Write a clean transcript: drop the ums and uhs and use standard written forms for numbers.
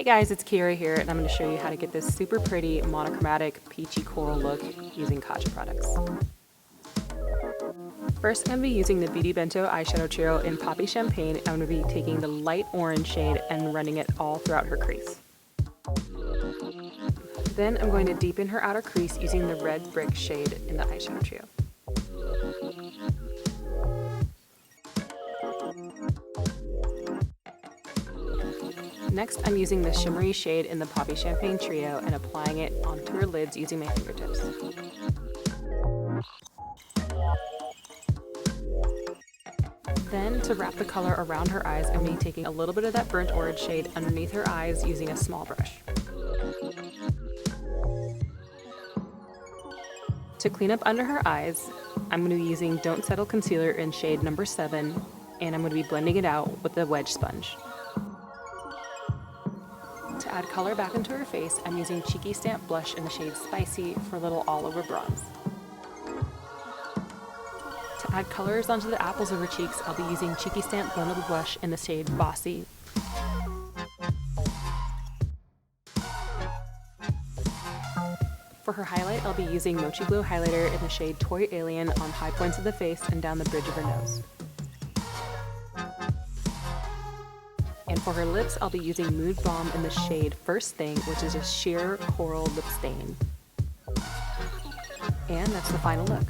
Hey guys, it's Kiara here, and I'm going to show you how to get this super pretty monochromatic peachy coral look using Kaja products. First, I'm going to be using the Beauty Bento eyeshadow trio in Poppy Champagne. I'm going to be taking the light orange shade and running it all throughout her crease. Then I'm going to deepen her outer crease using the red brick shade in the eyeshadow trio. Next, I'm using the shimmery shade in the Poppy Champagne trio and applying it onto her lids using my fingertips. Then, to wrap the color around her eyes, I'm going to be taking a little bit of that burnt orange shade underneath her eyes using a small brush. To clean up under her eyes, I'm going to be using Don't Settle Concealer in shade number 7, and I'm going to be blending it out with the wedge sponge. To add color back into her face, I'm using Cheeky Stamp Blush in the shade Spicy for a little all-over bronze. To add colors onto the apples of her cheeks, I'll be using Cheeky Stamp Blendable Blush in the shade Bossy. For her highlight, I'll be using Mochi Glow Highlighter in the shade Toy Alien on high points of the face and down the bridge of her nose. And for her lips, I'll be using Mood Balm in the shade First Thing, which is a sheer coral lip stain. And that's the final look.